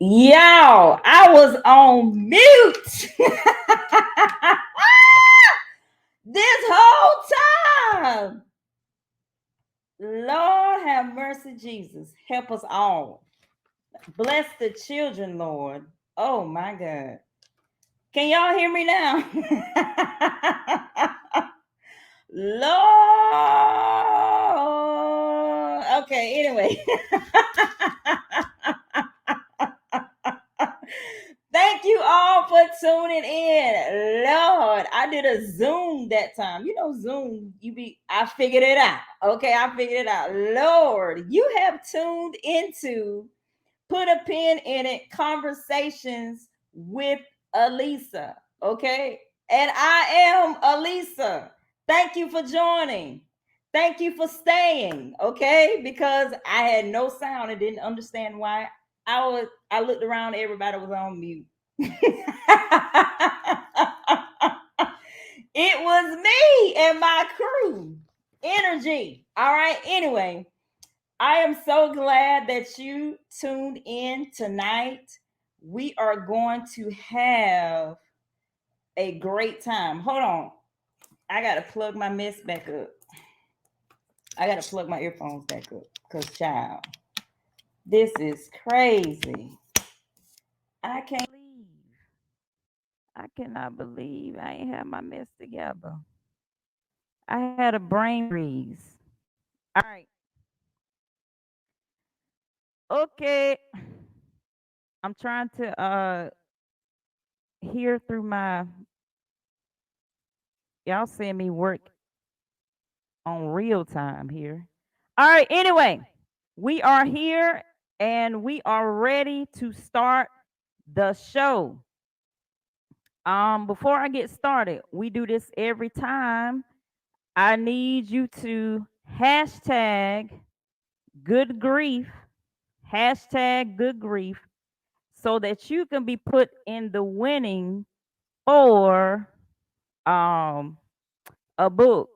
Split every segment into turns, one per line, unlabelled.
Y'all, I was on mute this whole time. Lord have mercy, Jesus. Help us all. Bless the children, Lord. Oh my God. Can y'all hear me now? Lord. Okay, anyway. Thank you all for tuning in. Lord, I did a Zoom that time. You know, Zoom, I figured it out. Okay, I figured it out. Lord, you have tuned into Put a Pin in It Conversations with Elisa. Okay, and I am Elisa. Thank you for joining. Thank you for staying. Okay, because I had no sound and didn't understand why. I looked around, everybody was on mute. It was me and my crew. Energy. All right. Anyway, I am so glad that you tuned in tonight. We are going to have a great time. Hold on. I got to plug my mess back up. I got to plug my earphones back up because, child, this is crazy. I can't believe. I cannot believe I ain't had my mess together. I had a brain freeze. All right. Okay. I'm trying to hear through my y'all seeing me work on real time here. All right, anyway, we are here and we are ready to start the show. Before I get started, we do this every time. I need you to hashtag good grief, hashtag good grief, so that you can be put in the winning for um a book.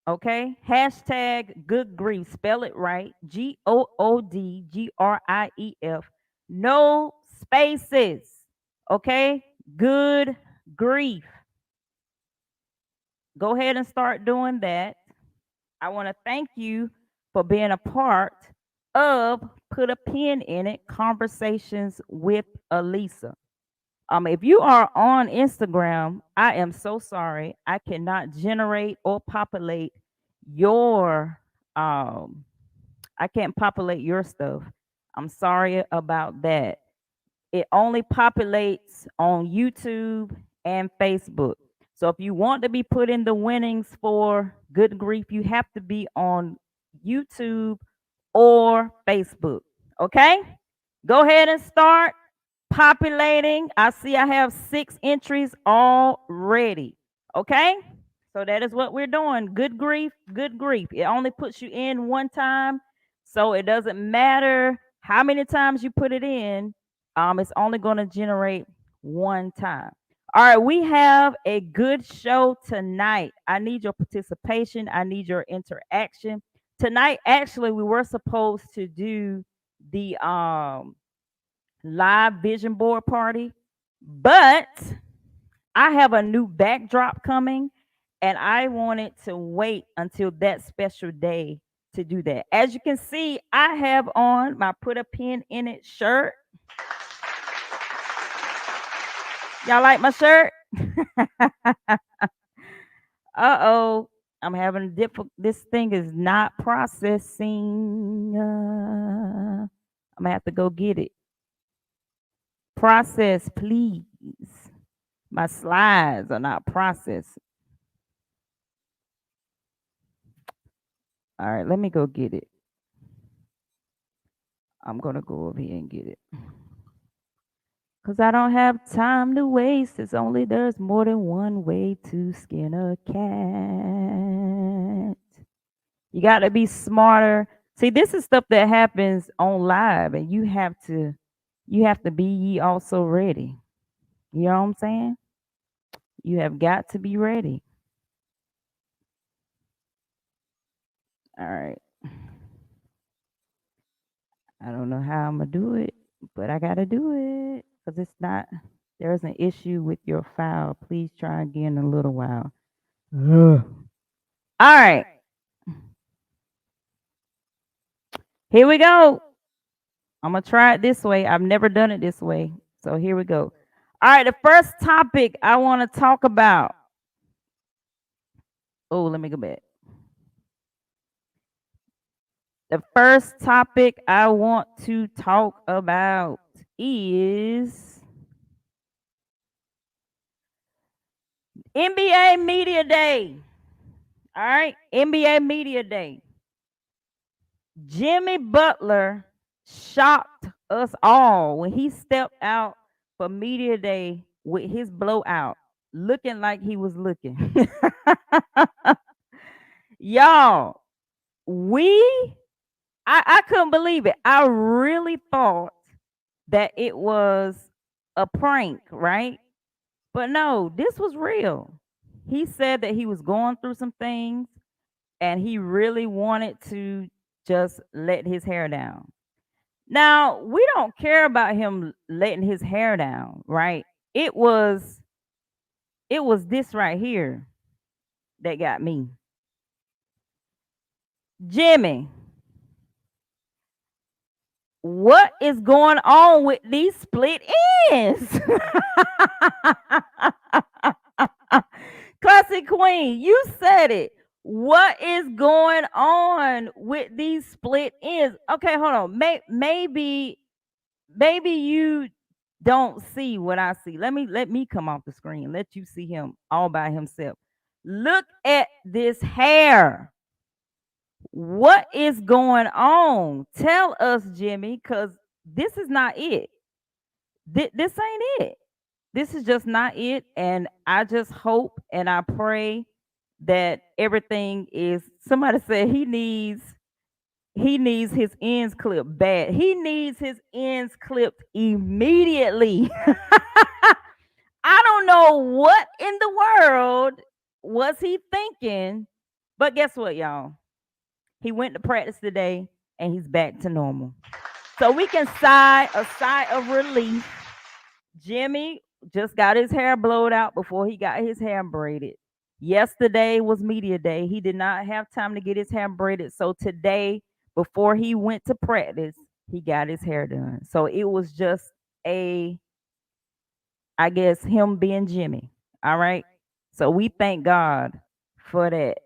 Okay. Hashtag good grief. Spell it right. GOODGRIEF. No spaces. Okay. Good grief. Go ahead and start doing that. I want to thank you for being a part of Put a Pin in It Conversations with Elisa. If you are on Instagram, I am so sorry. I cannot generate or populate your I can't populate your stuff. I'm sorry about that. It only populates on YouTube and Facebook. So if you want to be put in the winnings for good grief, you have to be on YouTube or Facebook. Okay? Go ahead and start populating. I see I have 6 entries already. Okay? So that is what we're doing. Good grief, good grief. It only puts you in one time. So it doesn't matter how many times you put it in. It's only going to generate one time. All right, we have a good show tonight. I need your participation. I need your interaction. Tonight, actually, we were supposed to do the live vision board party, but I have a new backdrop coming and I wanted to wait until that special day to do that. As you can see, I have on my Put a Pin in It shirt. Y'all like my shirt? Uh-oh. I'm having difficult. This thing is not processing. I'm gonna have to go get it. Process, please. My slides are not processed. All right, let me go get it. I'm gonna go over here and get it. Cause I don't have time to waste. It's only there's more than one way to skin a cat. You gotta be smarter. See, this is stuff that happens on live, and you have to be ye also ready. You know what I'm saying? You have got to be ready. All right. I don't know how I'm gonna do it. but I gotta do it because it's not. There's an issue with your file. Please try again in a little while. Ugh. All right, here we go. I'm gonna try it this way. I've never done it this way, so here we go. All right, the first topic I want to talk about. Oh, let me go back. The first topic I want to talk about is NBA Media Day. All right, NBA Media Day. Jimmy Butler shocked us all when he stepped out for Media Day with his blowout, looking like he was looking. Y'all, we, I couldn't believe it. I really thought that it was a prank, right? But no, this was real. He said that he was going through some things and he really wanted to just let his hair down. Now, we don't care about him letting his hair down, right? It was it was this right here that got me. Jimmy, what is going on with these split ends? Classic Queen, you said it. What is going on with these split ends? Okay, hold on. Maybe you don't see what I see. Let me come off the screen. Let you see him all by himself. Look at this hair. What is going on? Tell us, Jimmy, because this is not it. This ain't it. This is just not it. And I just hope and I pray that everything is. Somebody said he needs his ends clipped bad. He needs his ends clipped immediately. I don't know what in the world was he thinking, but guess what, y'all? He went to practice today and he's back to normal. So we can sigh a sigh of relief. Jimmy just got his hair blowed out before he got his hair braided. Yesterday was media day. He did not have time to get his hair braided. So today, before he went to practice, he got his hair done. So it was just a, I guess, him being Jimmy. All right. So we thank God for that.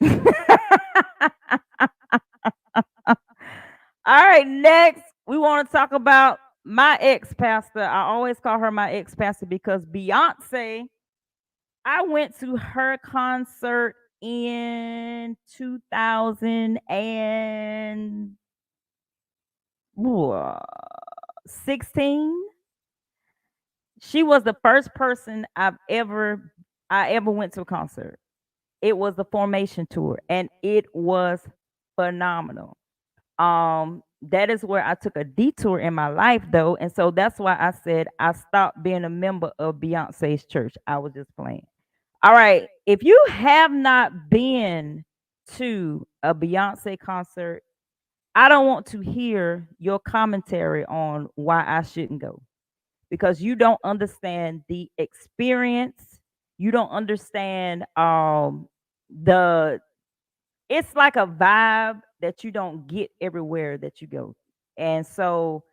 All right, next we want to talk about my ex pastor. I always call her my ex pastor because Beyonce, I went to her concert in 2016. She was the first person I ever went to a concert. It was the Formation tour and it was phenomenal. That is where I took a detour in my life though, and so that's why I said I stopped being a member of Beyonce's church. I was just playing. All right, if you have not been to a Beyonce concert, I don't want to hear your commentary on why I shouldn't go because you don't understand the experience. You don't understand the it's like a vibe that you don't get everywhere that you go. And so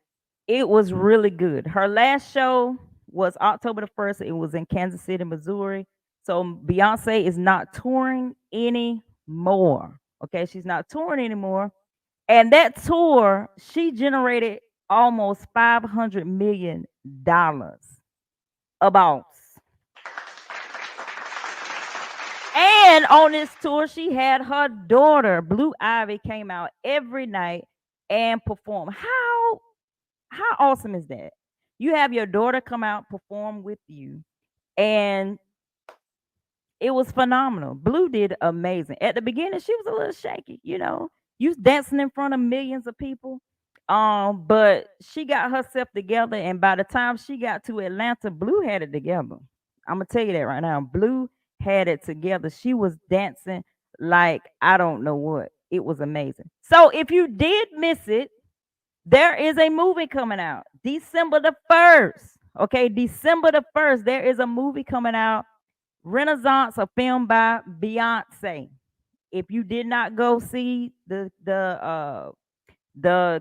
it was really good. Her last show was October the 1st. It was in Kansas City, Missouri. So Beyonce is not touring anymore. Okay, she's not touring anymore. And that tour, she generated almost $500 million. A boss. And on this tour, she had her daughter, Blue Ivy, came out every night and performed. How awesome is that? You have your daughter come out perform with you, and it was phenomenal. Blue did amazing. At the beginning, she was a little shaky, You was dancing in front of millions of people. But she got herself together, and by the time she got to Atlanta, Blue had it together. I'm gonna tell you that right now. Blue had it together. She was dancing like I don't know what. It was amazing. So if you did miss it, There is a movie coming out December the 1st. Okay, December the 1st, there is a movie coming out, Renaissance, a film by Beyonce. If you did not go see the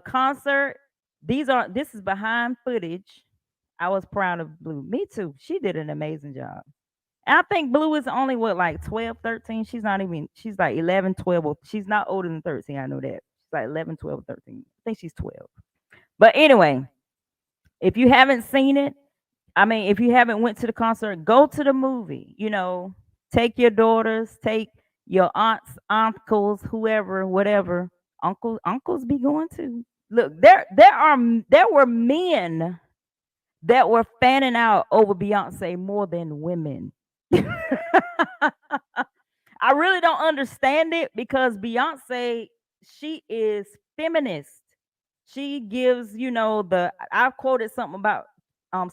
concert, this is behind footage. I was proud of Blue. Me too. She did an amazing job. And I think Blue is only what, like 12, 13. She's not even, she's like 11, 12. She's not older than 13. I know that. She's like 11, 12, 13. I think she's 12. But anyway, if you haven't seen it, I mean, if you haven't went to the concert, go to the movie. Take your daughters, take your aunts, uncles, whoever, whatever. Uncles be going too. Look, there were men that were fanning out over Beyonce more than women. I really don't understand it because Beyonce, she is feminist. She gives, I quoted something about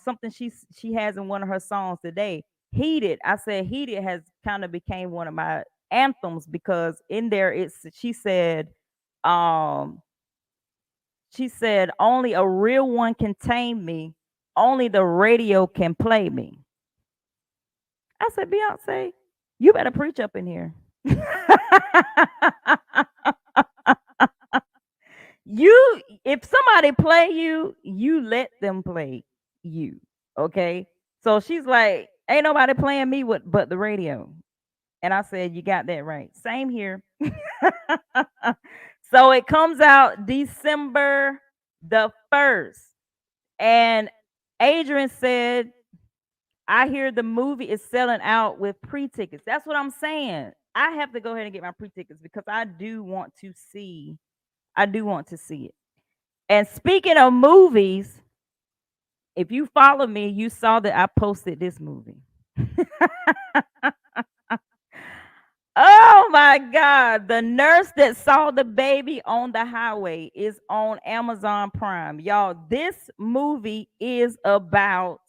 something she has in one of her songs today. Heated. I said Heated has kind of became one of my anthems because in there um she said only a real one can tame me, only the radio can play me. I said, Beyonce, you better preach up in here. You if somebody play you, you let them play you. Okay. So she's like, ain't nobody playing me with but the radio. And I said, you got that right. Same here. So it comes out December the 1st. And Adrian said, I hear the movie is selling out with pre-tickets. That's what I'm saying. I have to go ahead and get my pre-tickets because I do want to see it. And speaking of movies, if you follow me, you saw that I posted this movie. Oh my God. The Nurse That Saw the Baby on the Highway is on Amazon Prime. Y'all, this movie is about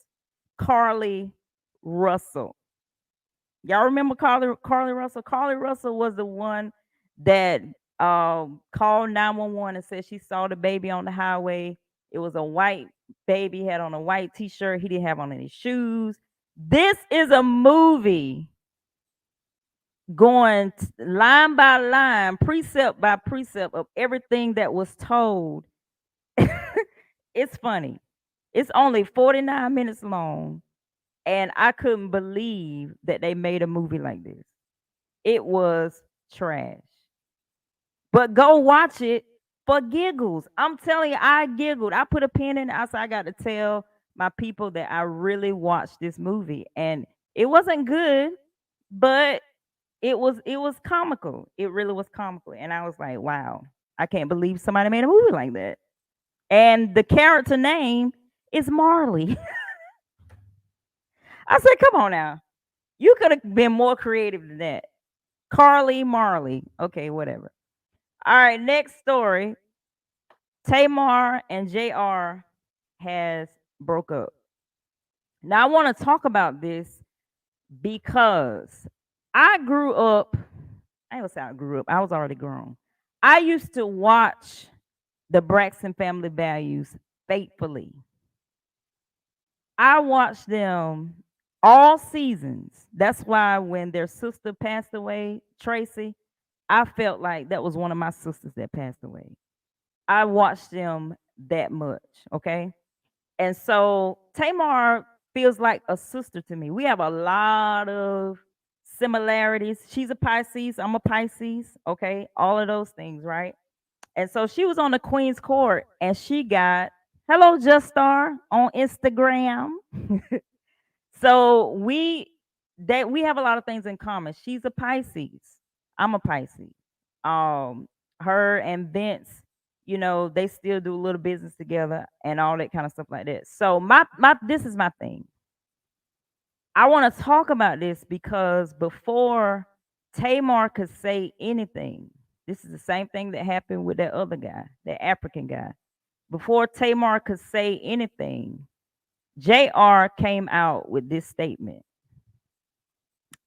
Carly Russell. Y'all remember Carly Russell? Carly Russell was the one that called 911 and said she saw the baby on the highway. It was a white baby, had on a white t-shirt. He didn't have on any shoes. This is a movie going line by line, precept by precept of everything that was told. It's funny. It's only 49 minutes long, and I couldn't believe that they made a movie like this. It was trash. But go watch it for giggles. I'm telling you, I giggled. I put a pin in it. I said I got to tell my people that I really watched this movie. And it wasn't good, but it was comical. It really was comical. And I was like, wow, I can't believe somebody made a movie like that. And the character name is Marley. I said, come on now. You could have been more creative than that. Carly Marley. Okay, whatever. All right, next story. Tamar and JR has broke up. Now I want to talk about this because I grew up. I ain't gonna say I grew up. I was already grown. I used to watch the Braxton Family Values faithfully. I watched them all seasons. That's why when their sister passed away, Tracy, I felt like that was one of my sisters that passed away. I watched them that much, okay? And so Tamar feels like a sister to me. We have a lot of similarities. She's a Pisces, I'm a Pisces, okay? All of those things, right? And so she was on the Queen's Court and she got hello Just Star on Instagram. So we have a lot of things in common. She's a Pisces. I'm a Pisces. Um, her and Vince, they still do a little business together and all that kind of stuff like that. So my this is my thing. I want to talk about this because before Tamar could say anything, this is the same thing that happened with that other guy, that African guy. Before Tamar could say anything, JR came out with this statement.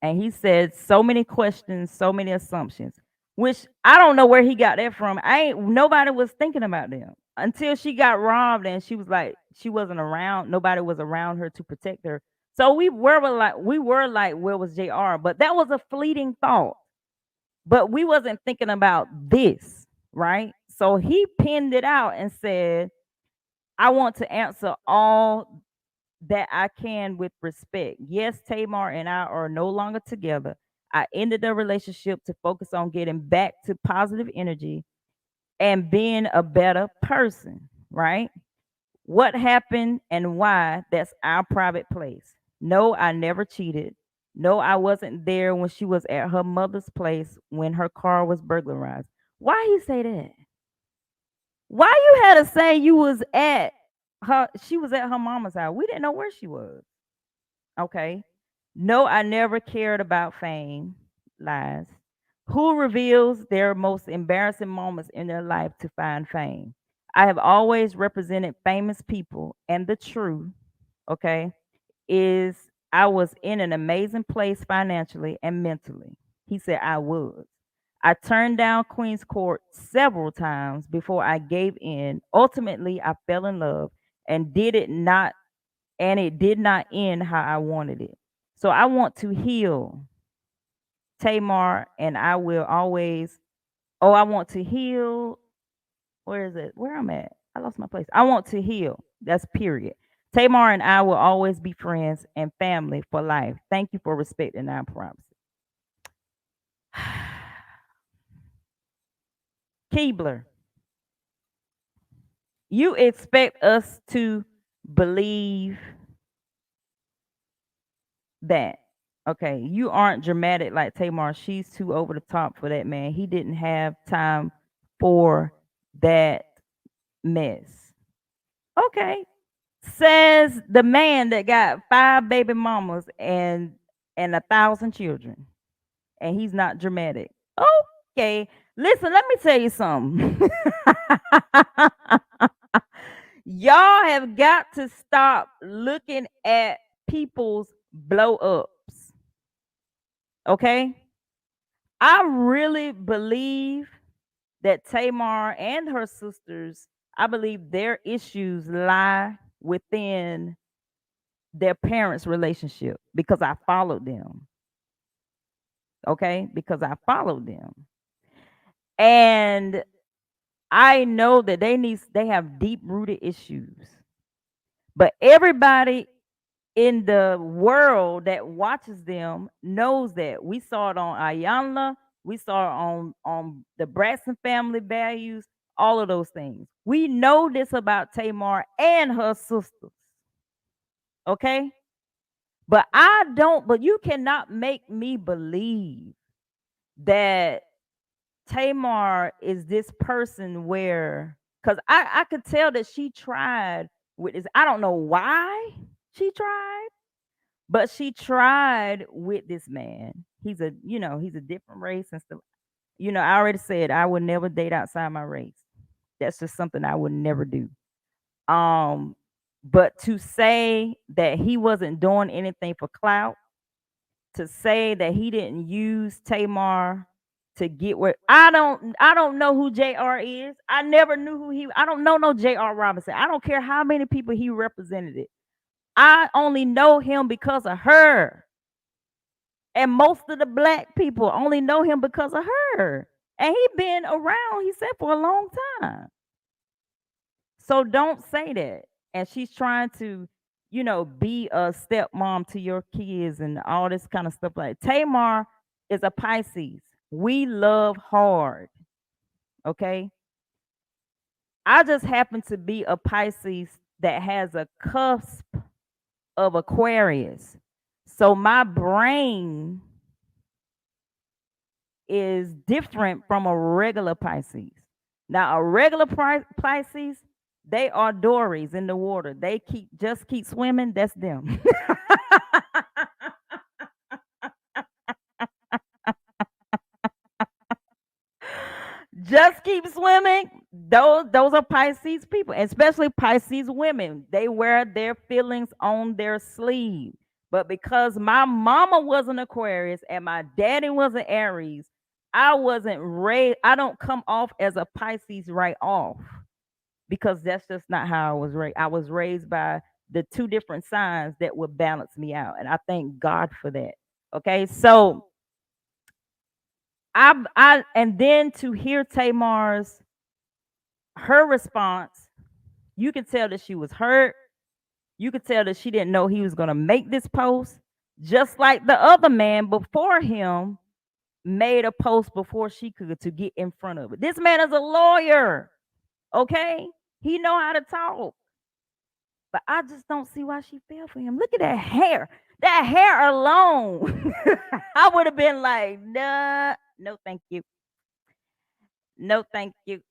And he said so many questions, so many assumptions, which I don't know where he got that from. I ain't nobody was thinking about them. until she got robbed and she was like she wasn't around, nobody was around her to protect her. So we were like where was JR? But that was a fleeting thought. But we wasn't thinking about this, right? So he pinned it out and said, I want to answer all that I can with respect. Yes, Tamar and I are no longer together. I ended the relationship to focus on getting back to positive energy and being a better person, right? What happened and why, that's our private place. No, I never cheated. No, I wasn't there when she was at her mother's place when her car was burglarized. Why he say that? Why you had to say you was at she was at her mama's house? We didn't know where she was. Okay. No, I never cared about fame. Lies. Who reveals their most embarrassing moments in their life to find fame? I have always represented famous people, and the truth, okay, is I was in an amazing place financially and mentally. He said I was. I turned down Queen's Court several times before I gave in. Ultimately, I fell in love and it did not end how I wanted it. So I want to heal Tamar, and I will always. Oh, I want to heal. Where is it? Where I'm at? I lost my place. I want to heal. That's period. Tamar and I will always be friends and family for life. Thank you for respecting our privacy. Keebler, you expect us to believe that. Okay, you aren't dramatic like Tamar. She's too over the top for that man. He didn't have time for that mess. Okay, says the man that got 5 baby mamas and 1,000 children, and he's not dramatic. Okay, listen, let me tell you something. Y'all have got to stop looking at people's blow ups. Okay, I really believe that Tamar and her sisters, I believe their issues lie within their parents' relationship because I followed them. Okay, because I followed them. And I know that they have deep rooted issues. But everybody in the world that watches them knows that. We saw it on Ayanla, we saw it on the Braxton family values, all of those things. We know this about Tamar and her sisters. Okay? But you cannot make me believe that Tamar is this person where, because I could tell that she tried with this. I don't know why she tried, but she tried with this man. He's a different race and stuff. I already said I would never date outside my race. That's just something I would never do. Um, but to say that he wasn't doing anything for clout, to say that he didn't use Tamar to get where I don't know who JR is. I never knew who he I don't know no JR Robinson. I don't care how many people he represented it. I only know him because of her. And most of the black people only know him because of her. And he been around, he said, for a long time. So don't say that. And she's trying to, be a stepmom to your kids and all this kind of stuff like Tamar is a Pisces. We love hard. Okay. I just happen to be a Pisces that has a cusp of Aquarius. So my brain is different from a regular Pisces. Now, a regular Pisces, they are dories in the water. They keep swimming. That's them. Just keep swimming. Those are Pisces people, especially Pisces women. They wear their feelings on their sleeve. But because my mama was an Aquarius and my daddy was an Aries, I wasn't raised. I don't come off as a Pisces right off. because that's just not how I was raised. I was raised by the two different signs that would balance me out. And I thank God for that. Okay. So and then to hear Tamar's her response, you could tell that she was hurt. You could tell that she didn't know he was gonna make this post. Just like the other man before him made a post before she could to get in front of it. This man is a lawyer. Okay. He know how to talk. But I just don't see why she fell for him. Look at that hair. That hair alone. I would have been like, nah, no, thank you. No, thank you.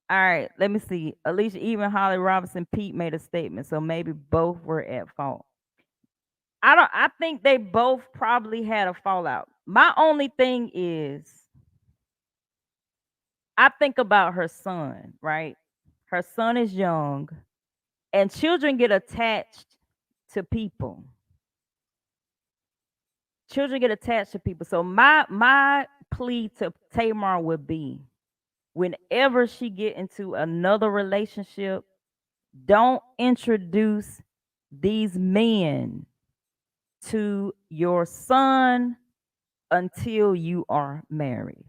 All right, let me see. Alicia, even Holly Robinson, Pete made a statement, so maybe both were at fault. I think they both probably had a fallout. My only thing is I think about her son, right? Her son is young, and children get attached to people. Children get attached to people. So my plea to Tamar would be whenever she get into another relationship, don't introduce these men to your son until you are married.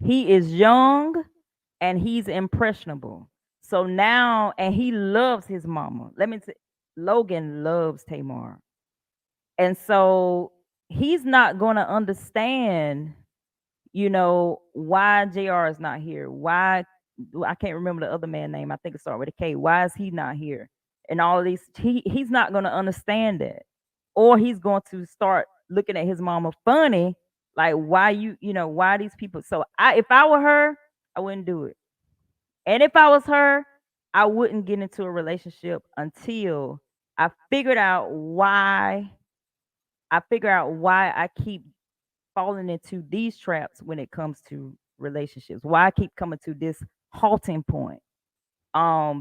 He is young and he's impressionable. So now, and he loves his mama. Let me say, Logan loves Tamar. And so he's not going to understand, why JR is not here. Why I can't remember the other man name. I think it started with a K. Why is he not here? And all of these, he's not going to understand that. Or he's going to start looking at his mama funny, like why why these people. So if I were her, I wouldn't do it. And if I was her, I wouldn't get into a relationship until I figured out why I keep falling into these traps when it comes to relationships. Why I keep coming to this halting point.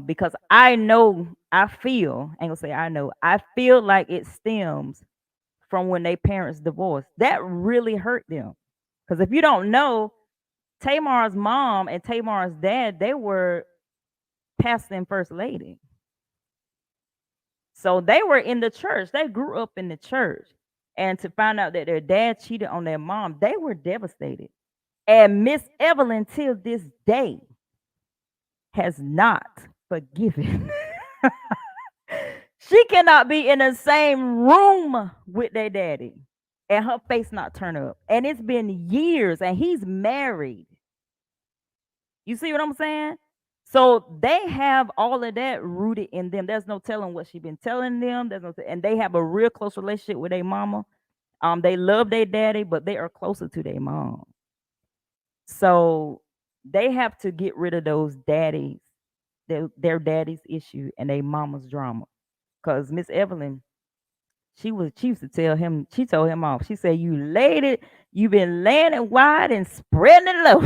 Because I ain't gonna say I know, I feel like it stems from when their parents divorced. That really hurt them. Because if you don't know, Tamar's mom and Tamar's dad, they were pastor and first lady. So they were in the church. They grew up in the church. And to find out that their dad cheated on their mom, they were devastated. And Miss Evelyn, till this day, has not forgiven. She cannot be in the same room with their daddy and her face not turn up. And it's been years and he's married. You see what I'm saying? So they have all of that rooted in them. There's no telling what she's been telling them. And they have a real close relationship with their mama. They love their daddy, but they are closer to their mom. So they have to get rid of those daddies, their daddy's issue and their mama's drama. Cause Miss Evelyn, she used to tell him, she told him off. She said, you've been laying it wide and spreading it low.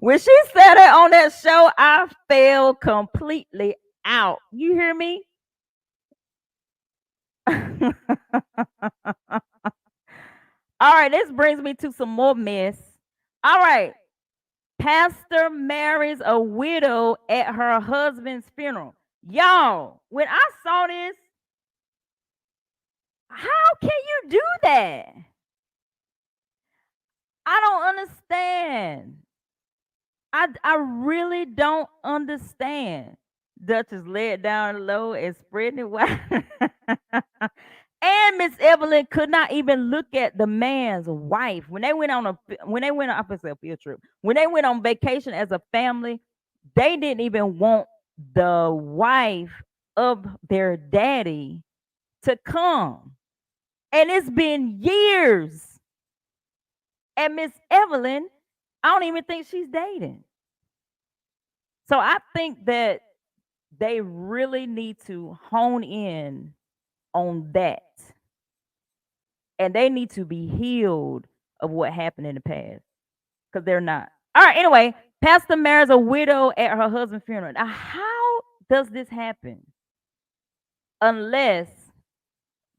When she said it on that show, I fell completely out. You hear me? All right, this brings me to some more mess. All right. Pastor marries a widow at her husband's funeral. Y'all, when I saw this, how can you do that? I don't understand. I really don't understand. Duchess laid down low and spreading it wide. And Miss Evelyn could not even look at the man's wife when they went on a field trip. When they went on vacation as a family, they didn't even want the wife of their daddy to come. And it's been years. And Miss Evelyn, I don't even think she's dating. So I think that they really need to hone in on that. And they need to be healed of what happened in the past. Because they're not. All right, anyway, Pastor marries a widow at her husband's funeral. Now, how does this happen? Unless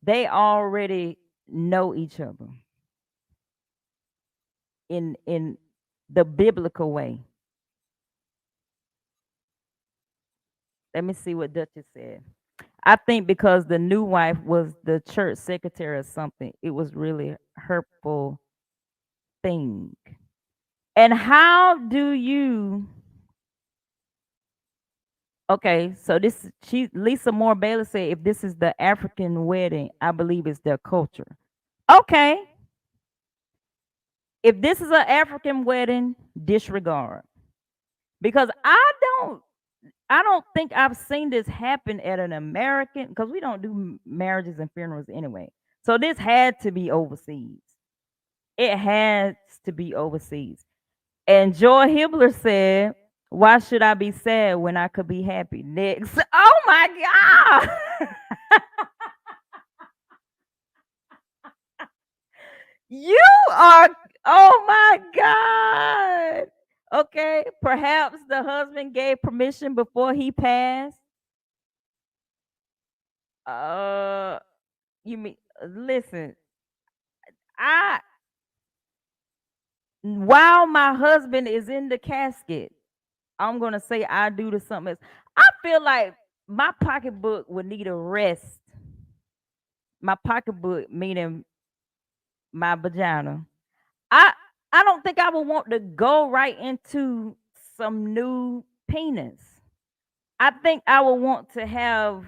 they already know each other. In the biblical way. Let me see what Duchess said. I think because the new wife was the church secretary or something, it was really hurtful thing. And how do you okay, so this she Lisa Moore Bailey said if this is the African wedding, I believe it's their culture. Okay. If this is an African wedding, disregard. Because I don't think I've seen this happen at an American because we don't do marriages and funerals anyway. So this had to be overseas. It has to be overseas. And Joy Hibbler said, "Why should I be sad when I could be happy?" Next. Oh my God. You are, oh my God. Okay. Perhaps the husband gave permission before he passed. Uh, you mean, listen, I, while my husband is in the casket, I'm going to say I do to something else. I feel like my pocketbook would need a rest. My pocketbook, meaning my vagina. I I don't think I would want to go right into some new penis. I think I would want to have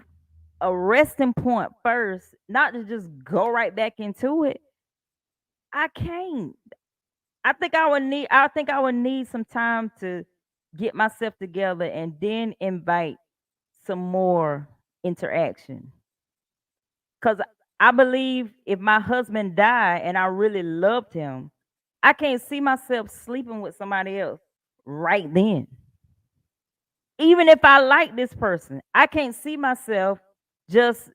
a resting point first, not to just go right back into it. I can't. I think I would need some time to get myself together and then invite some more interaction. Cuz I believe if my husband died and I really loved him, I can't see myself sleeping with somebody else right then. Even if I like this person, I can't see myself just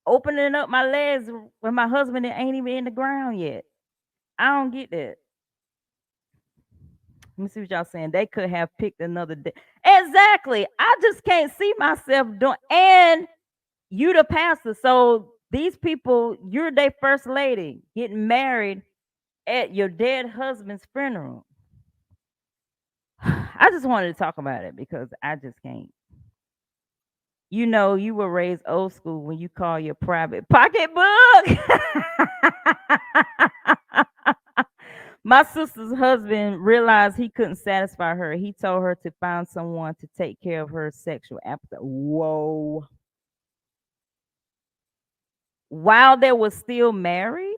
opening up my legs when my husband ain't even in the ground yet. I don't get that. Let me see what y'all saying. They could have picked another day. Exactly. I just can't see myself doing. And you the pastor, so these people, you're their first lady, getting married at your dead husband's funeral. I just wanted to talk about it because I just can't. You know, you were raised old school when you call your private pocketbook. My sister's husband realized he couldn't satisfy her. He told her to find someone to take care of her sexual appetite. Whoa. While they were still married?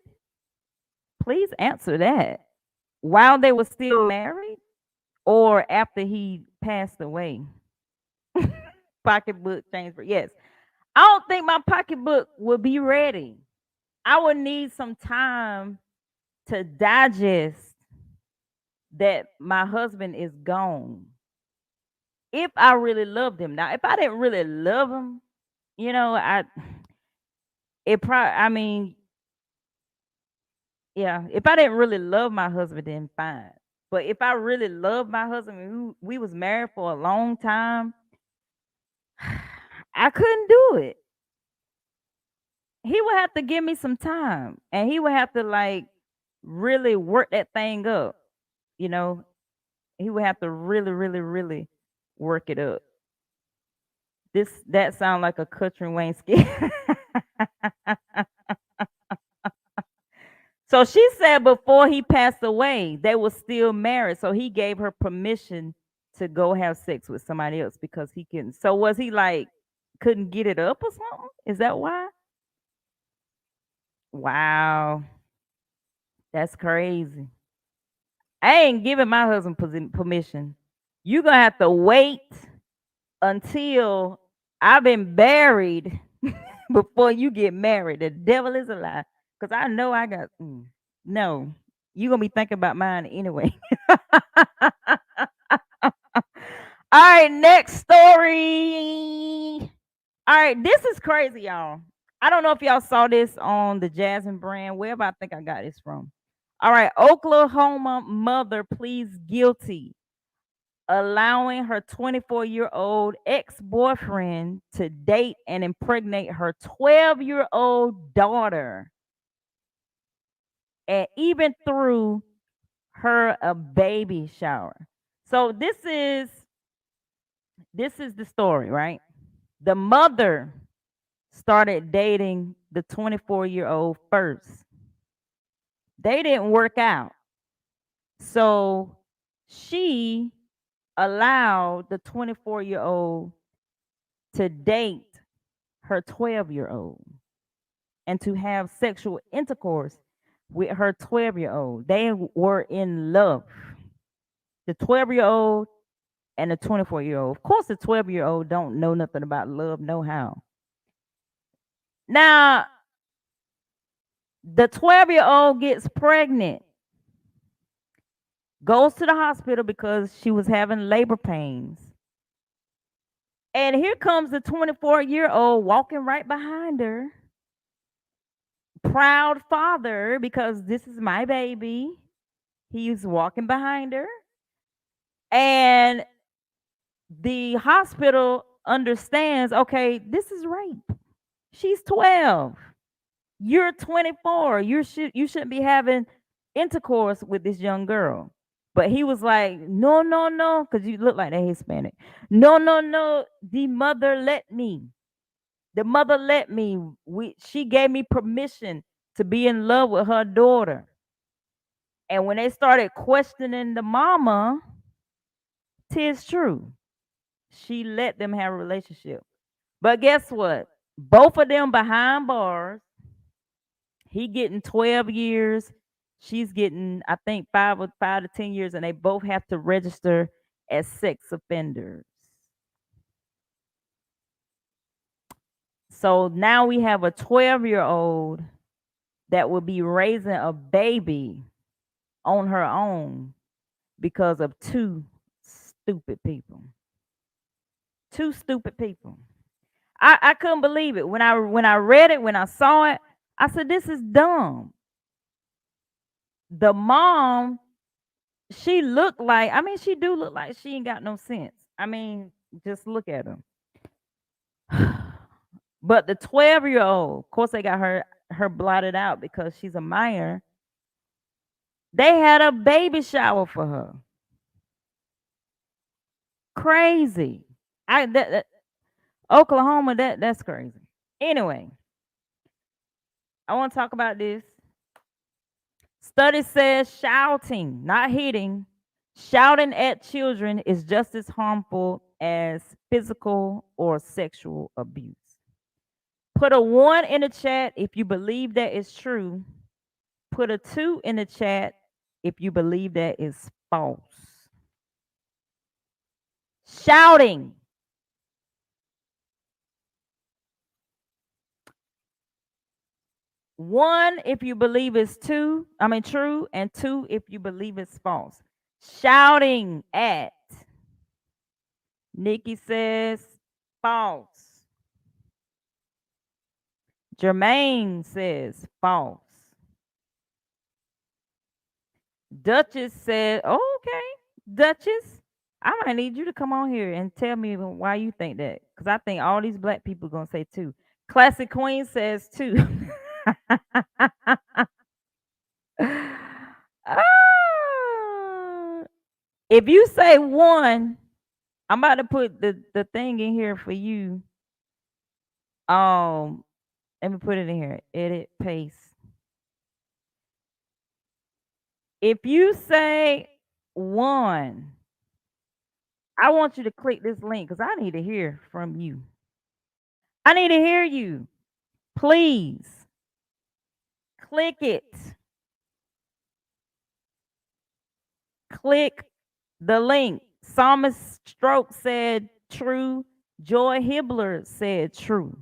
Please answer that. While they were still married or after he passed away? Pocketbook changed for yes. I don't think my pocketbook will be ready. I would need some time to digest that my husband is gone. If I really loved him. Now, if I didn't really love him, I it probably I mean, yeah, if I didn't really love my husband, then fine. But if I really loved my husband, and we was married for a long time, I couldn't do it. He would have to give me some time, and he would have to like really work that thing up. You know, he would have to really, really, really work it up. That sound like a Country Wayne skit. So she said before he passed away, they were still married. So he gave her permission to go have sex with somebody else because he couldn't. So was he like couldn't get it up or something? Is that why? Wow, that's crazy. I ain't giving my husband permission. You gonna have to wait until I've been buried before you get married. The devil is a lie. Cause I know I got no. You gonna be thinking about mine anyway. All right, next story. All right, this is crazy, y'all. I don't know if y'all saw this on the Jasmine brand. Wherever I think I got this from. All right, Oklahoma mother pleads guilty, allowing her 24-year-old ex-boyfriend to date and impregnate her 12-year-old daughter, and even threw her a baby shower. So this is the story, right? The mother started dating the 24-year-old first. They didn't work out. So she allowed the 24-year-old to date her 12-year-old and to have sexual intercourse with her 12-year-old. They were in love. The 12-year-old and the 24-year-old. Of course, the 12-year-old don't know nothing about love, no how. Now, the 12-year-old gets pregnant, goes to the hospital because she was having labor pains. And here comes the 24-year-old walking right behind her. Proud father, because this is my baby. He's walking behind her. And the hospital understands, okay, this is rape. She's 12. You're 24. You shouldn't be having intercourse with this young girl. But he was like, no, no, no, because you look like a Hispanic. No, no, no. The mother let me. The mother let me. She gave me permission to be in love with her daughter. And when they started questioning the mama, 'tis true. She let them have a relationship. But guess what? Both of them behind bars. He getting 12 years. She's getting, I think, 5 to 10 years, and they both have to register as sex offenders. So now we have a 12-year-old that will be raising a baby on her own because of two stupid people. Two stupid people. I couldn't believe it. When I read it, when I saw it, I said, this is dumb. The mom, she looked like, I mean, she do look like she ain't got no sense. I mean, just look at her. But the 12-year-old, of course, they got her blotted out because she's a minor. They had a baby shower for her. Crazy. Oklahoma, that's crazy. Anyway, I want to talk about this. Study says shouting, not hitting, shouting at children is just as harmful as physical or sexual abuse. Put a 1 in the chat if you believe that is true. Put a 2 in the chat if you believe that is false. Shouting. 1 if you believe it's true, and 2 if you believe it's false. Shouting at. Nikki says false. Jermaine says false. Duchess said, oh, okay. Duchess, I might need you to come on here and tell me why you think that. Because I think all these black people going to say 2. Classic Queen says 2. Ah, if you say 1, I'm about to put the thing in here for you. Um, Let me put it in here. Edit, paste. If you say 1, I want you to click this link because I need to hear from you. I need to hear you. Please click it. Click the link. Psalmist Stroke said true. Joy Hibbler said true.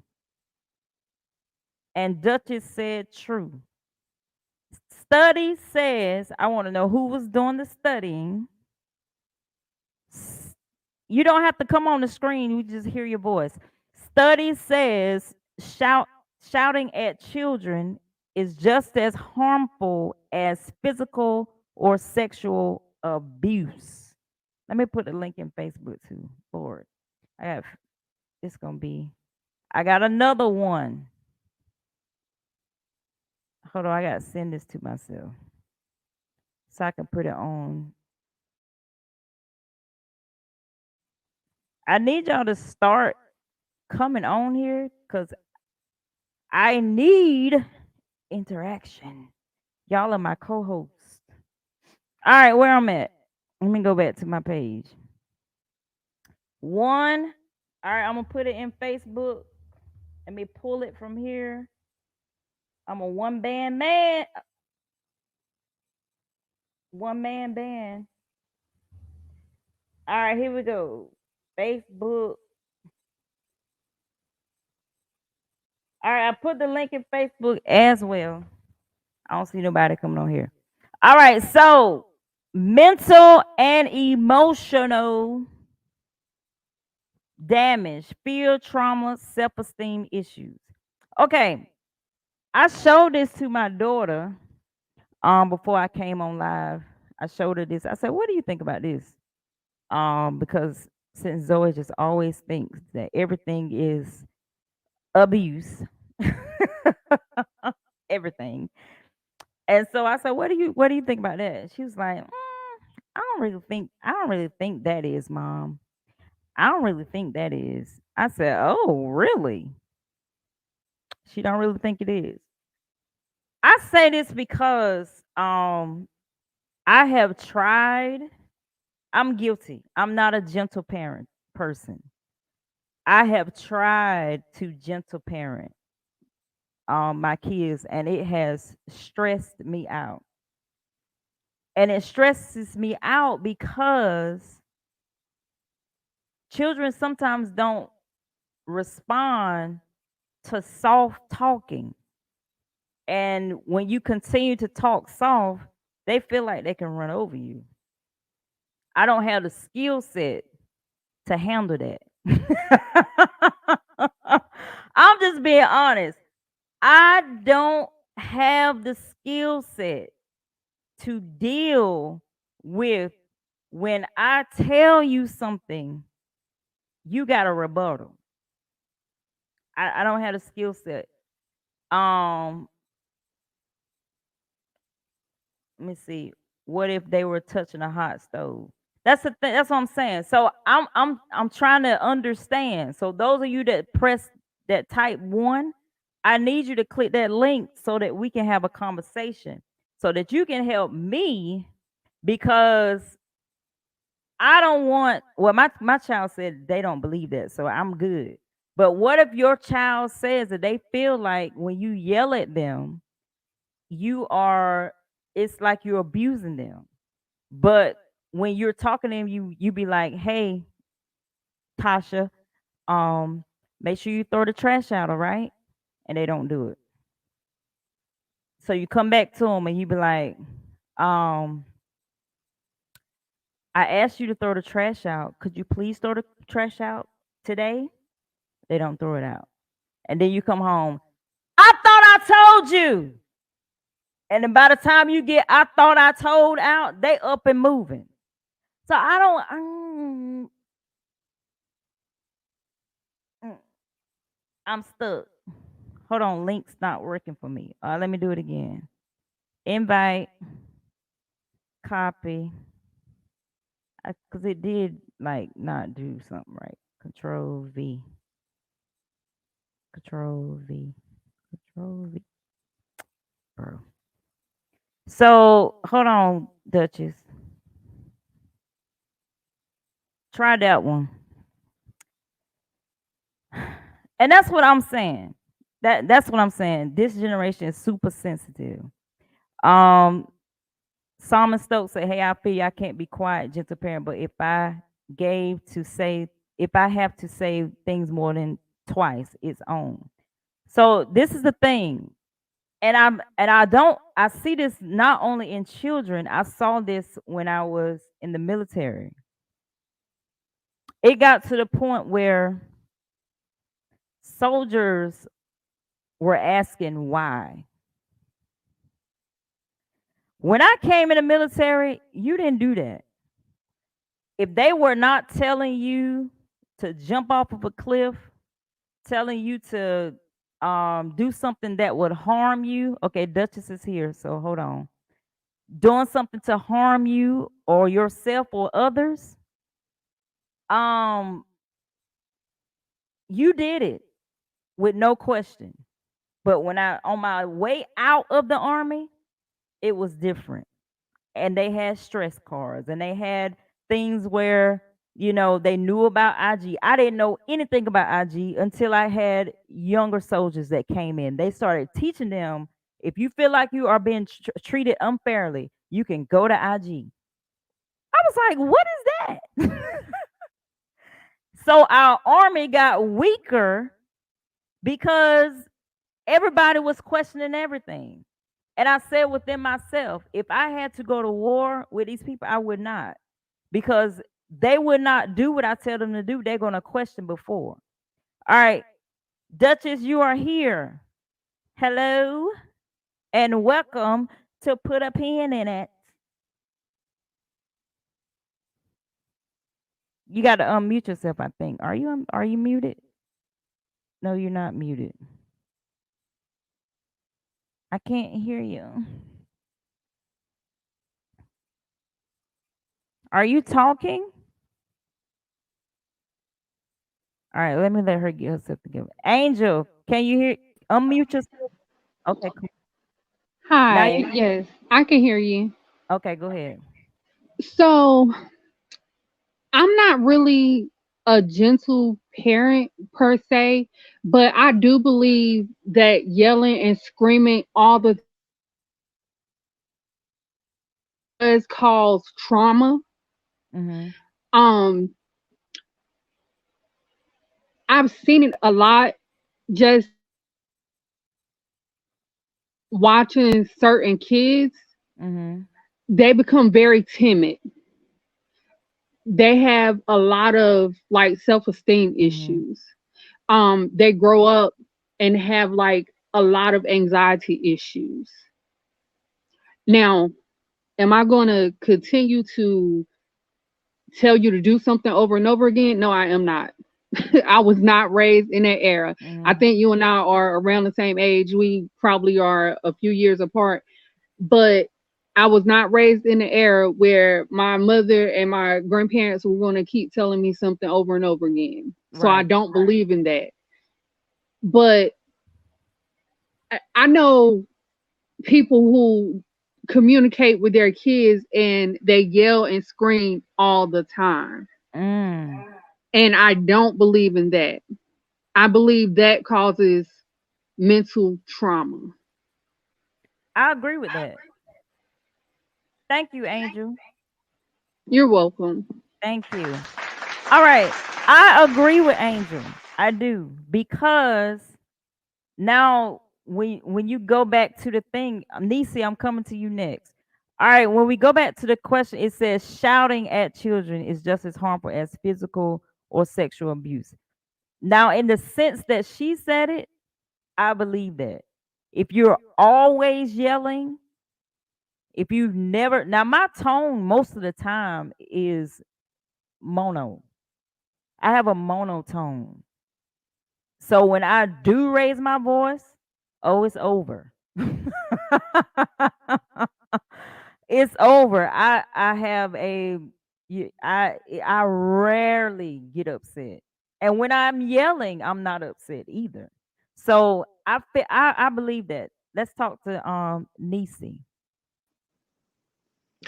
And Duchess said true. Study says, I want to know who was doing the studying. You don't have to come on the screen, we just hear your voice. Study says shouting at children is just as harmful as physical or sexual abuse. Let me put the link in Facebook too. Lord, I got it's gonna be. I got another one. Hold on, I gotta send this to myself. so I can put it on. I need y'all to start coming on here because I need interaction. Y'all are my co-hosts. All right, where I'm at. Let me go back to my page. One. All right, I'm gonna put it in Facebook. Let me pull it from here. I'm a one band man. One man band. All right, here we go. Facebook. All right, I put the link in Facebook as well. I don't see nobody coming on here. All right, so mental and emotional damage, fear, trauma, self esteem issues. Okay, I showed this to my daughter before I came on live. I showed her this. I said, "What do you think about this?" Because since Zoe just always thinks that everything is abuse, everything. And so I said, what do you think about that?" She was like, I don't really think that is, mom. I don't really think that is." I said, "Oh, really?" She don't really think it is. I say this because I have tried. I'm guilty. I'm not a gentle parent person. I have tried to gentle parent my kids, and it has stressed me out. And it stresses me out because children sometimes don't respond to soft talking. And when you continue to talk soft, they feel like they can run over you. I don't have the skill set to handle that. I'm just being honest. I don't have the skill set to deal with when I tell you something, you got a rebuttal. I don't have the skill set. Um, Let me see. What if they were touching a hot stove? That's the thing. That's what I'm saying. So I'm trying to understand. So those of you that press that type one, I need you to click that link so that we can have a conversation, so that you can help me because I don't want. Well, my child said they don't believe that, so I'm good. But what if your child says that they feel like when you yell at them, you are it's like you're abusing them. But when you're talking to them, you be like, "Hey, Tasha, um, make sure you throw the trash out, all right?" And they don't do it. So you come back to them and you be like, um, "I asked you to throw the trash out. Could you please throw the trash out today?" They don't throw it out. And then you come home, "I thought I told you." And then by the time you get "I thought I told" out, they up and moving. So I don't mm, I'm stuck. Hold on, link's not working for me. Let me do it again. Invite, copy, because it did like not do something right. Control V, Control V, Control V, bro. So hold on, Duchess. Try that one. And that's what I'm saying. That's what I'm saying. This generation is super sensitive. Um, Simon Stokes said, "Hey, I feel you. I can't be quiet, gentle parent, but if I have to say things more than twice, it's on." So this is the thing, and I see this not only in children. I saw this when I was in the military. It got to the point where soldiers were asking why. When I came in the military, you didn't do that. If they were not telling you to jump off of a cliff, telling you to do something that would harm you. Okay, Duchess is here, so hold on. doing something to harm you or yourself or others, um, you did it with no question. But when I on my way out of the army, it was different. And they had stress cards and they had things where, they knew about IG. I didn't know anything about IG until I had younger soldiers that came in. They started teaching them, if you feel like you are being treated unfairly, you can go to IG. I was like, what is that? So our army got weaker because everybody was questioning everything. And I said within myself, if I had to go to war with these people, I would not. Because they would not do what I tell them to do. They're going to question before. All right, Duchess, you are here. Hello and welcome to Put a Pin in It. You got to unmute yourself, I think. Are you muted? No, you're not muted. I can't hear you. Are you talking? All right, let me let her get herself together. Angel, can you hear? Unmute yourself. Okay, cool. Now
Hi,
you.
yes, I can hear you.
Okay, go ahead.
So, I'm not really a gentle parent per se, but I do believe that yelling and screaming all the does cause trauma.
Mhm.
Um, I've seen it a lot just watching certain kids.
Mhm.
They become very timid. They have a lot of like self-esteem
Mhm.
issues. They grow up and have like a lot of anxiety issues. Now, am I going to continue to tell you to do something over and over again? No, I am not. I was not raised in that era. I
Mhm.
think you and I are around the same age. We probably are a few years apart, but I was not raised in the era where my mother and my grandparents were going to keep telling me something over and over again. So I
Right.
don't believe in that. But I know people who communicate with their kids and they yell and scream all the time.
Mm.
And I don't believe in that. I believe that causes mental trauma.
I agree with that. Thank you, Angel.
You're welcome.
Thank you. All right. I agree with Angel. I do because now when you go back to the thing, Nisi, I'm coming to you next. All right. When we go back to the question, it says shouting at children is just as harmful as physical or sexual abuse. Now, in the sense that she said it, I believe that. If you're always yelling, if you've never, now my tone most of the time is mono. I have a monotone. So when I do raise my voice, oh, it's over. It's over. I have a I rarely get upset. And when I'm yelling, I'm not upset either. So I believe that. Let's talk to Nisi.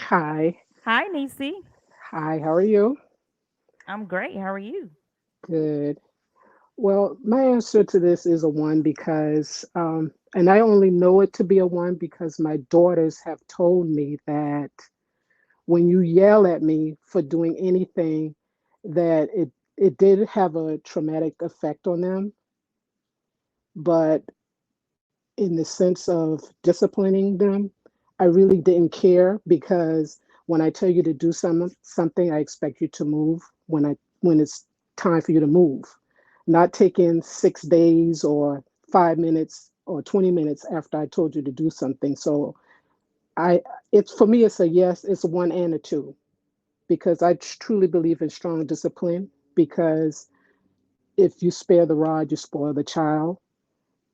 Hi.
Hi Nisi.
Hi, how are you?
I'm great. How are you?
Good. Well, my answer to this is a one because, and I only know it to be a one because my daughters have told me that when you yell at me for doing anything, that it did have a traumatic effect on them, but in the sense of disciplining them, I really didn't care because when I tell you to do something, I expect you to move when it's time for you to move, not taking 6 days or 5 minutes or 20 minutes after I told you to do something. So I it's for me it's a yes, it's a one and a two because I truly believe in strong discipline because if you spare the rod, you spoil the child.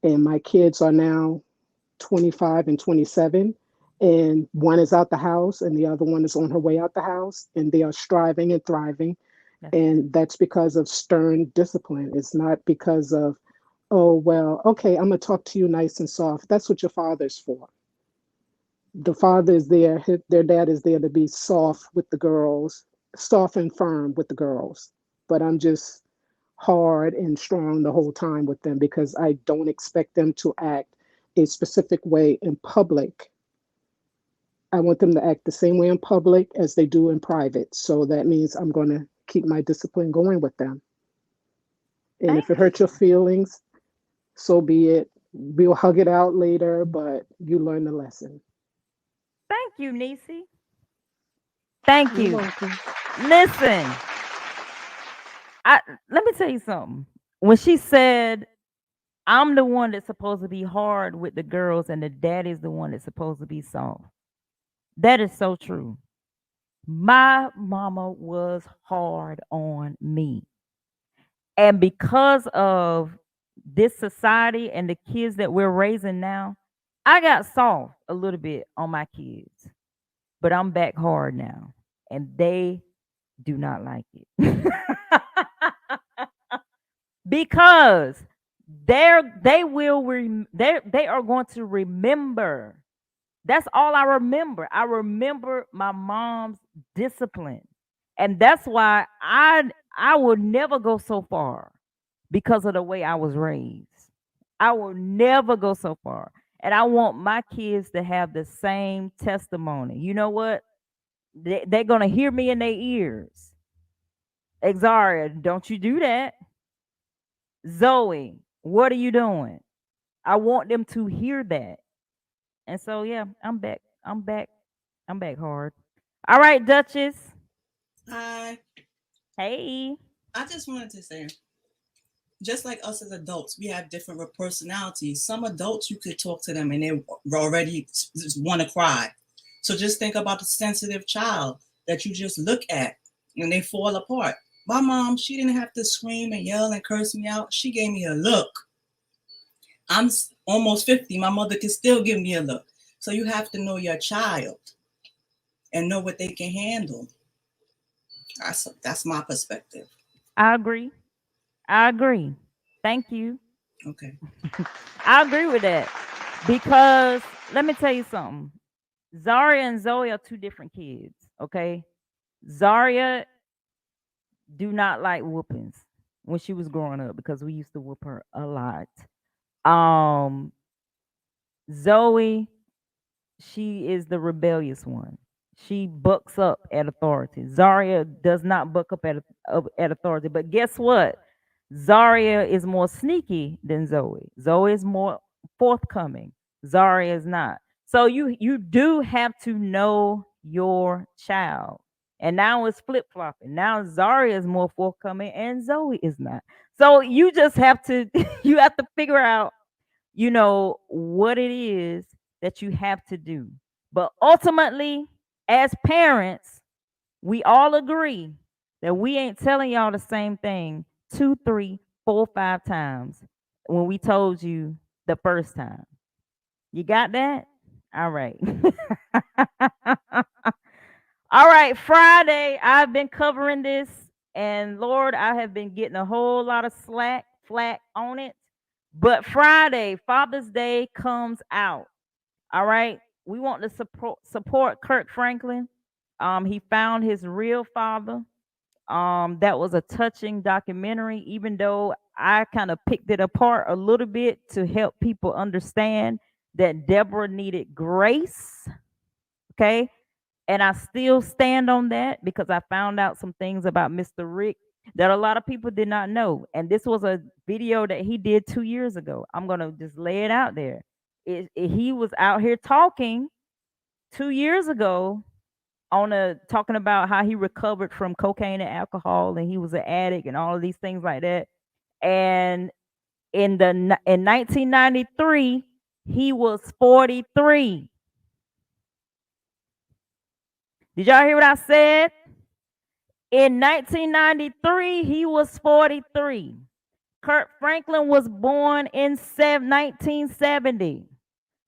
And my kids are now 25 and 27. And one is out the house and the other one is on her way out the house, and they are striving and thriving.
That's good.
And that's because of stern discipline. It's not because of, oh, well, okay, I'm going to talk to you nice and soft. That's what your father's for. The father is there, their dad is there to be soft with the girls, soft and firm with the girls. But I'm just hard and strong the whole time with them because I don't expect them to act a specific way in public. I want them to act the same way in public as they do in private. So that means I'm going to keep my discipline going with them. And if
Thank
it
you.
hurts your feelings, so be it. We'll hug it out later, but you learn the lesson.
Thank you, Nisi. Thank
You're
you.
welcome.
Listen, I let me tell you something. When she said, I'm the one that's supposed to be hard with the girls and the daddy's the one that's supposed to be soft. That is so true. My mama was hard on me. And because of this society and the kids that we're raising now, I got soft a little bit on my kids, but I'm back hard now. And they do not like it. Because they are going to remember. That's all I remember. I remember my mom's discipline. And that's why I will never go so far because of the way I was raised. I will never go so far. And I want my kids to have the same testimony. You know what? They're going to hear me in their ears. Exaria, don't you do that. Zoe, what are you doing? I want them to hear that. And so, yeah, I'm back. I'm back. I'm back hard. All right, Duchess.
I
Hey.
I just wanted to say, just like us as adults, we have different personalities. Some adults, you could talk to them and they already want to cry. So just think about the sensitive child that you just look at and they fall apart. My mom, she didn't have to scream and yell and curse me out. She gave me a look. I'm almost 50. My mother can still give me a look. So you have to know your child and know what they can handle. That's my perspective.
I agree. I agree. Thank you.
Okay.
I agree with that. Because let me tell you something. Zaria and Zoe are two different kids. Okay. Zaria do not like whoopings when she was growing up because we used to whoop her a lot. Um Zoe, she is the rebellious one. She bucks up at authority. Zaria does not buck up at authority. But guess what? Zaria is more sneaky than Zoe. Zoe is more forthcoming. Zaria is not. So you do have to know your child. And now it's flip flopping. Now Zaria is more forthcoming and Zoe is not. So you just have to you have to figure out what it is that you have to do. But ultimately, as parents, we all agree that we ain't telling y'all the same thing two, three, four, 5 times when we told you the first time. You got that? All right. All right, Friday, I've been covering this, and Lord, I have been getting a whole lot of flack on it. But Friday, Father's Day comes out. All right. We want to support Kirk Franklin. He found his real father. That was a touching documentary, even though I kind of picked it apart a little bit to help people understand that Deborah needed grace. Okay. And I still stand on that because I found out some things about Mr. Rick that a lot of people did not know. And this was a video that he did 2 years ago. I'm going to just lay it out there. He was out here talking 2 years ago on a talking about how he recovered from cocaine and alcohol and he was an addict and all of these things like that. And in 1993, he was 43. Did y'all hear what I said? In 1993, he was 43. Kurt Franklin was born in 1970.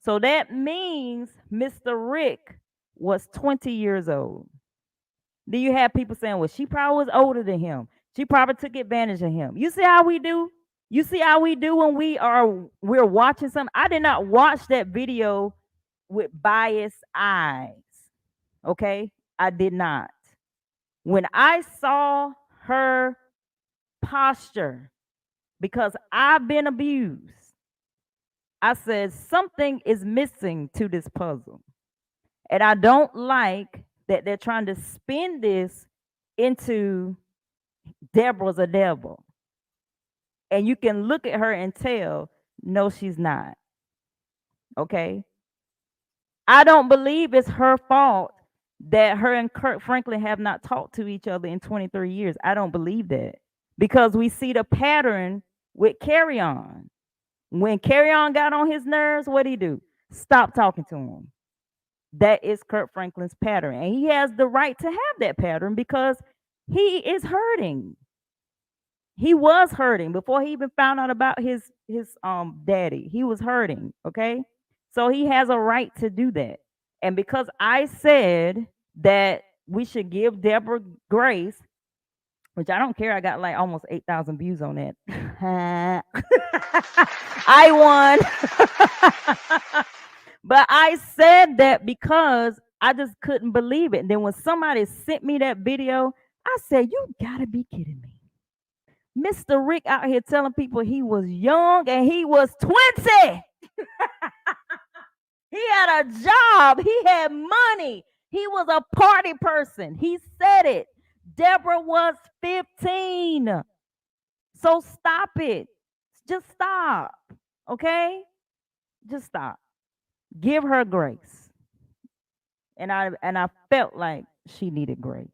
So that means Mr. Rick was 20 years old. Do you have people saying, well, she probably was older than him? She probably took advantage of him. You see how we do? You see how we do when we're watching something? I did not watch that video with biased eyes. Okay? I did not. When I saw her posture, because I've been abused, I said something is missing to this puzzle. And I don't like that they're trying to spin this into Deborah's a devil. And you can look at her and tell, no, she's not. Okay. I don't believe it's her fault that her and Kurt Franklin have not talked to each other in 23 years. I don't believe that because we see the pattern with Carry On. When Carry On got on his nerves, what did he do? Stop talking to him. That is Kurt Franklin's pattern. And he has the right to have that pattern because he is hurting. He was hurting before he even found out about his daddy. He was hurting, okay? So he has a right to do that. And because I said that we should give Deborah grace, which I don't care, I got like almost 8,000 views on that. I won. But I said that because I just couldn't believe it. And then when somebody sent me that video, I said, you gotta be kidding me. Mr. Rick out here telling people he was young and he was 20. He had a job. He had money. He was a party person. He said it. Deborah was 15. So stop it. Just stop. Okay? Just stop. Give her grace. And I felt like she needed grace.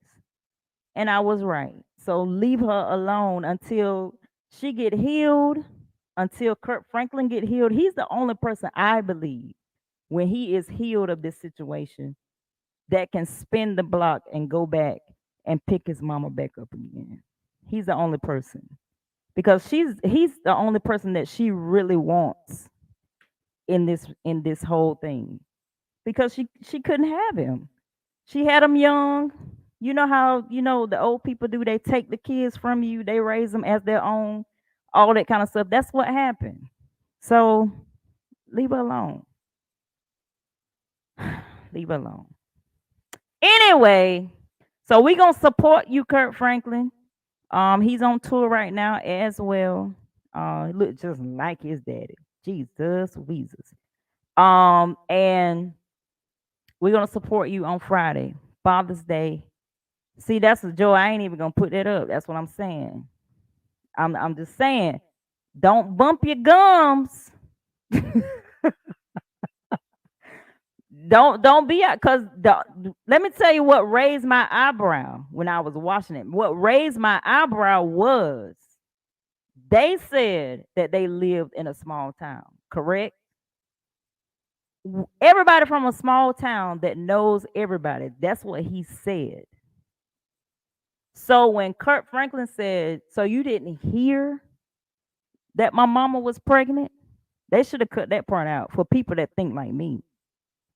And I was right. So leave her alone until she get healed, until Kurt Franklin get healed. He's the only person I believe when he is healed of this situation that can spin the block and go back and pick his mama back up again. He's the only person because he's the only person that she really wants in this whole thing because she couldn't have him. She had him young. You know how the old people do? They take the kids from you, they raise them as their own, all that kind of stuff. That's what happened. So leave her alone. Leave her alone. Anyway, so we gonna support you, Kurt Franklin. He's on tour right now as well. He look just like his daddy. Jesus Weezus. And we're gonna support you on Friday, Father's Day. See, that's a joy. I ain't even gonna put that up. That's what I'm saying. I'm just saying, don't bump your gums. Don't be out because let me tell you what raised my eyebrow when I was watching it. What raised my eyebrow was they said that they lived in a small town, correct? Everybody from a small town that knows everybody, that's what he said. So when Kurt Franklin said, so you didn't hear that my mama was pregnant, they should have cut that part out for people that think like me.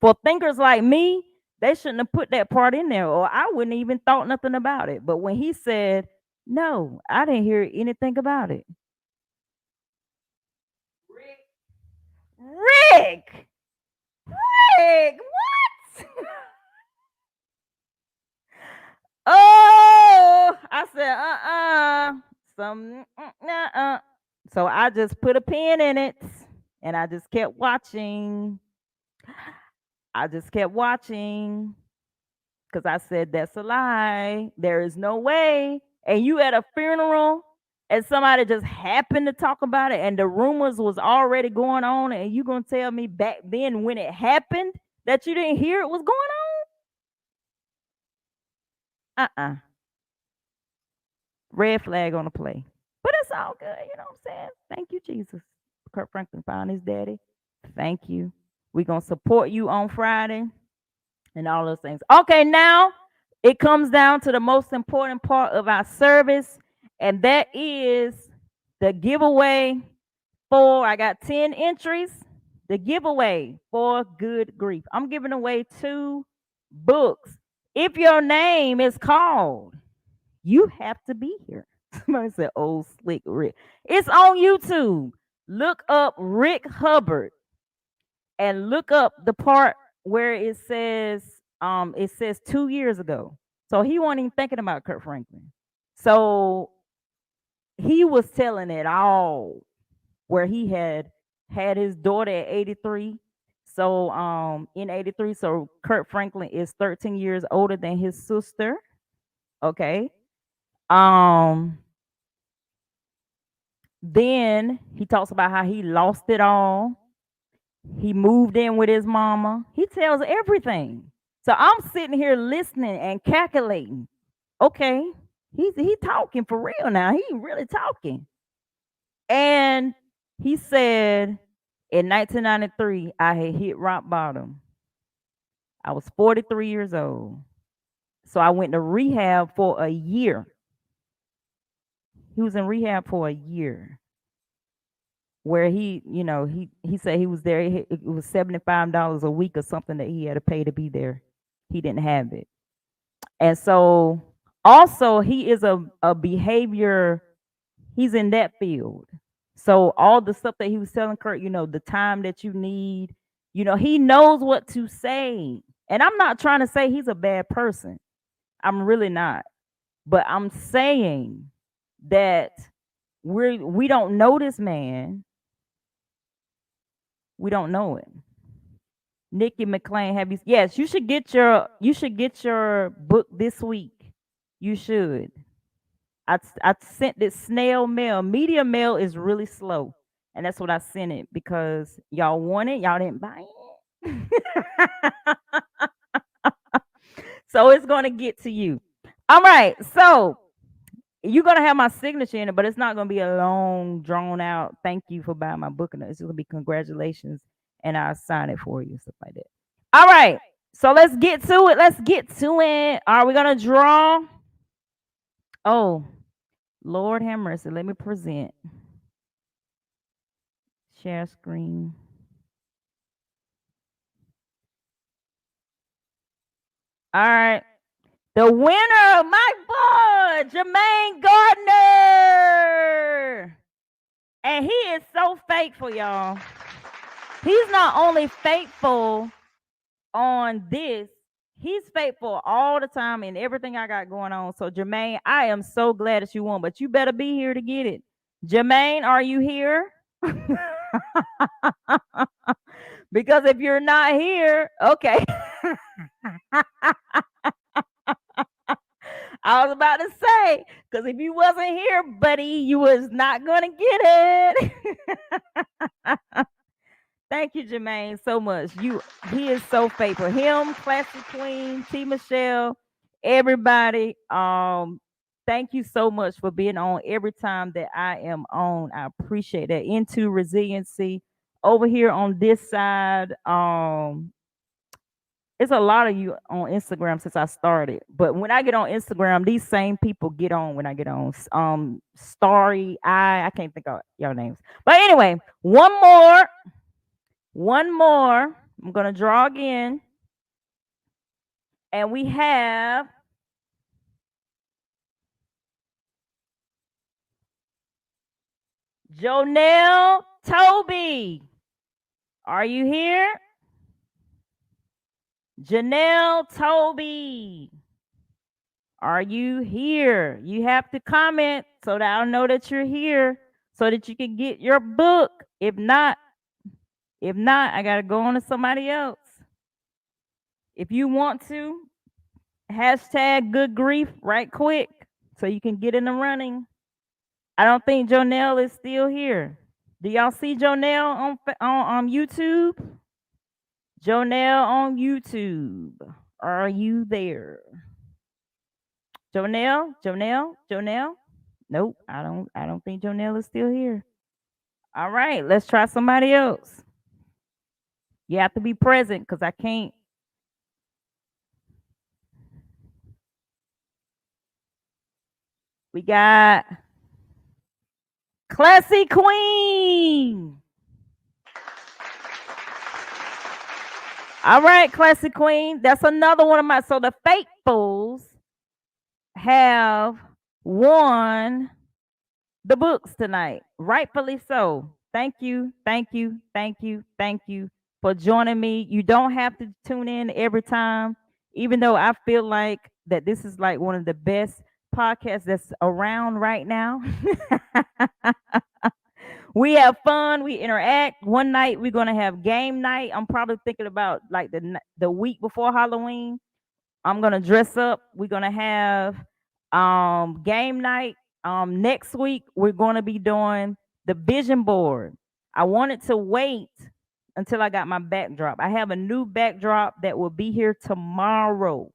For thinkers like me, they shouldn't have put that part in there, or I wouldn't even thought nothing about it. But when he said, no, I didn't hear anything about it. Rick! Rick! What? Oh, I said, some, So I just put a pin in it and I just kept watching. I just kept watching because I said, that's a lie. There is no way. And you at a funeral and somebody just happened to talk about it and the rumors was already going on and you going to tell me back then when it happened that you didn't hear it was going on? Red flag on the play. But it's all good. You know what I'm saying? Thank you, Jesus. Kurt Franklin found his daddy. Thank you. We're going to support you on Friday and all those things. Okay, now it comes down to the most important part of our service, and that is the giveaway for, I got 10 entries. The giveaway for good grief. I'm giving away 2 books. If your name is called, you have to be here. Somebody said, "Old slick Rick." It's on YouTube. Look up Rick Hubbard and look up the part where it says 2 years ago. So he wasn't even thinking about Kurt Franklin. So he was telling it all where he had his daughter at 83. So in 83, so Kurt Franklin is 13 years older than his sister. Okay. Um then he talks about how he lost it all. He moved in with his mama. He tells everything. So I'm sitting here listening and calculating. Okay, he talking for real now. He really talking. And he said in 1993, I had hit rock bottom. I was 43 years old. So I went to rehab for a year. He was in rehab for a year where he said he was there. It was $75 a week or something that he had to pay to be there. He didn't have it. And so also he is a behavior, he's in that field. So all the stuff that he was telling Kurt, the time that you need, he knows what to say. And I'm not trying to say he's a bad person. I'm really not. But I'm saying that we don't know this man. We don't know him. Nikki McLean, have you? Yes, you should get your book this week. You should. I sent this snail mail. Media mail is really slow, and that's what I sent it because y'all want it. Y'all didn't buy it, so it's gonna get to you. All right, so you're gonna have my signature in it, but it's not gonna be a long, drawn out. Thank you for buying my book, and it's gonna be congratulations, and I'll sign it for you, stuff like that. All right, so let's get to it. Let's get to it. Are we gonna draw? Oh, Lord have mercy. Let me present. Share screen. All right. The winner, my boy, Jermaine Gardner. And he is so faithful, y'all. He's not only faithful on this, he's faithful all the time in everything I got going on. So, Jermaine, I am so glad that you won, but you better be here to get it. Jermaine, are you here? Because if you're not here, okay. I was about to say, because if you wasn't here, buddy, you was not gonna get it. Thank you, Jermaine, so much. He is so faithful. Him, Classic Queen, T Michelle, everybody. Thank you so much for being on every time that I am on. I appreciate that. Into resiliency over here on this side. It's a lot of you on Instagram since I started. But when I get on Instagram, these same people get on when I get on. Starry, I can't think of your names. But anyway, one more. One more. I'm gonna draw again. And we have Jonelle Toby. Are you here? Janelle Toby. Are you here? You have to comment so that I'll know that you're here so that you can get your book. If not, I gotta go on to somebody else. If you want to, hashtag good grief right quick so you can get in the running. I don't think Jonelle is still here. Do y'all see Jonelle on YouTube? Jonelle on YouTube. Are you there? Jonelle? Nope, I don't think Jonelle is still here. All right, let's try somebody else. You have to be present because I can't. We got Classy Queen. All right, classic queen. That's another one of my. So the faithfuls have won the books tonight. Rightfully so. Thank you, thank you, thank you, thank you for joining me. You don't have to tune in every time, even though I feel like that this is like one of the best podcasts that's around right now. We have fun, we interact. One night we're gonna have game night. I'm probably thinking about like the week before Halloween. I'm gonna dress up. We're gonna have game night. Next week we're gonna be doing the vision board. I wanted to wait until I got my backdrop. I have a new backdrop that will be here tomorrow.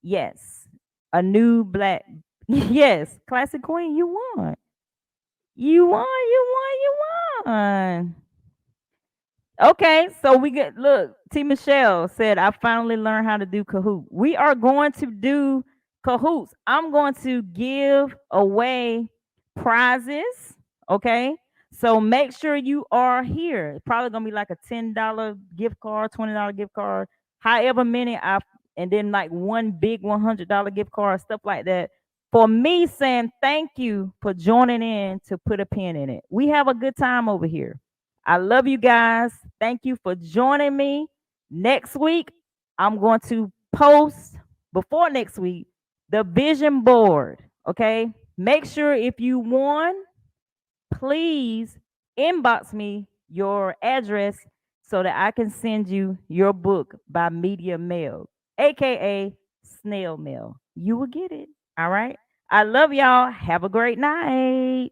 Yes. A new black. Yes, classic queen, you won. You won, you won, you won. Okay, so we get look. T. Michelle said, "I finally learned how to do Kahoot." We are going to do Kahoots. I'm going to give away prizes. Okay, so make sure you are here. It's probably gonna be like a $10 gift card, $20 gift card, however many I, and then like one big $100 gift card, stuff like that. For me, saying thank you for joining in to put a pin in it. We have a good time over here. I love you guys. Thank you for joining me. Next week, I'm going to post before next week the vision board. Okay. Make sure if you won, please inbox me your address so that I can send you your book by media mail, aka snail mail. You will get it. All right. I love y'all. Have a great night.